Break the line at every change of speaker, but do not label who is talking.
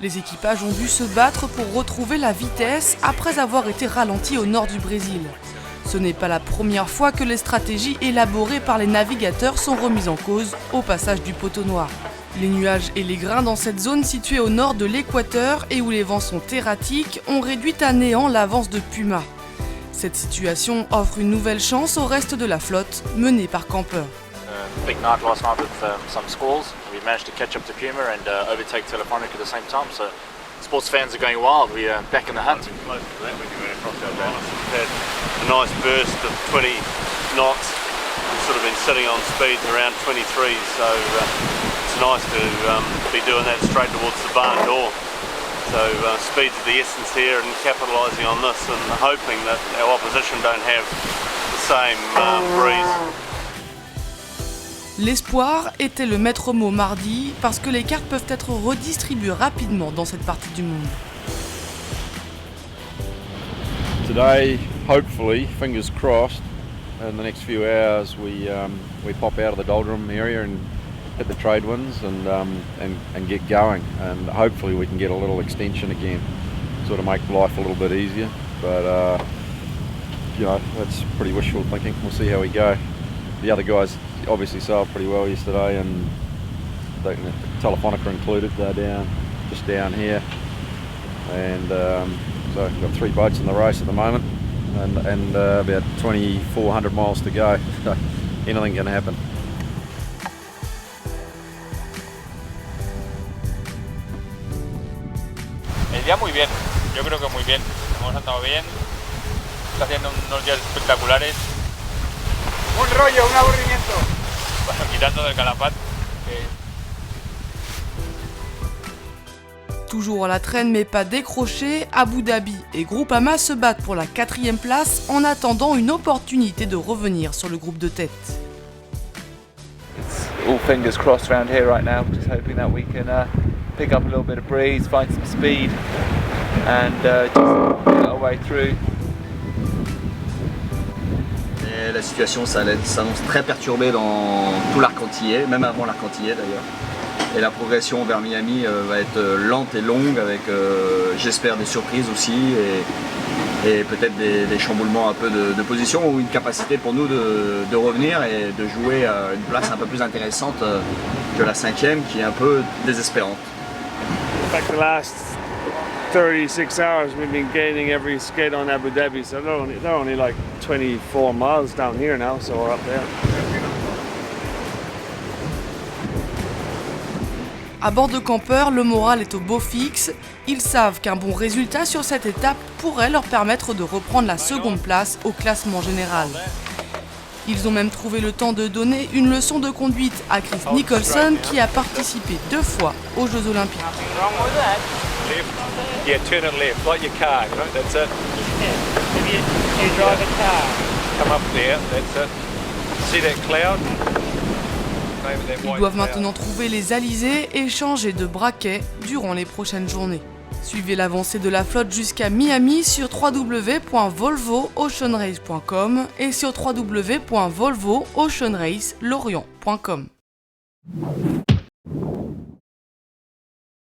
Les équipages ont dû se battre pour retrouver la vitesse après avoir été ralentis au nord du Brésil. Ce n'est pas la première fois que les stratégies élaborées par les navigateurs sont remises en cause au passage du poteau noir. Les nuages et les grains dans cette zone située au nord de l'équateur et où les vents sont erratiques ont réduit à néant l'avance de Puma. Cette situation offre une nouvelle chance au reste de la flotte menée par Camper.
Big night last night with some squalls. We managed to catch up to Puma and overtake Telefonica at the same time. So sports fans are going wild. We're back in the hunt.
Close to that when you went across our balance. We've had a nice burst of 20 knots. We've sort of been sitting on speeds around 23, so it's nice to be doing that straight towards the barn door. So speed's of the essence here and capitalising on this and hoping that our opposition don't have the same breeze.
L'espoir était le maître mot mardi parce que les cartes peuvent être redistribuées rapidement dans cette partie du monde.
Today, hopefully, fingers crossed, in the next few hours we pop out of the doldrum area and hit the trade winds and get going, and hopefully we can get a little extension again, sort of make life a little bit easier. But that's pretty wishful thinking. We'll see how we go. The other guys obviously sailed pretty well yesterday, and Telefonica included. They're just down here, and so we've got 3 boats in the race at the moment, and about 2,400 miles to go. So anything can happen.
El día muy bien, yo creo que muy bien. Hemos andado bien, está haciendo unos días espectaculares.
Un rollo, un aburrimiento.
Bueno, quitando del Calafat.
Toujours à la traîne mais pas décroché, Abu Dhabi et Groupama se battent pour la 4e place en attendant une opportunité de revenir sur le groupe de tête.
It's all fingers crossed around here right now, just hoping that we can pick up a little bit of breeze, find some speed and just get our way through.
Et la situation s'annonce très perturbée dans tout l'arc antillais, même avant l'arc antillais d'ailleurs. Et la progression vers Miami va être lente et longue avec, j'espère, des surprises aussi et peut-être des chamboulements un peu de position ou une capacité pour nous de revenir et de jouer à une place un peu plus intéressante que la 5e qui est un peu désespérante.
Like the last 36 hours we've been gaining every skate on Abu Dhabi, so they're only like 24 miles down here now, so we're up there.
À bord de Camper, le moral est au beau fixe. Ils savent qu'un bon résultat sur cette étape pourrait leur permettre de reprendre la 2e place au classement général. Ils ont même trouvé le temps de donner une leçon de conduite à Chris Nicholson qui a participé 2 fois aux Jeux Olympiques.
Yeah, turn it left, like your car, you know, that's it.
You drive a car.
Come up there, that's it. See that cloud?
Ils doivent maintenant trouver les alizés et changer de braquet durant les prochaines journées. Suivez l'avancée de la flotte jusqu'à Miami sur www.volvooceanrace.com et sur www.volvooceanracelorient.com.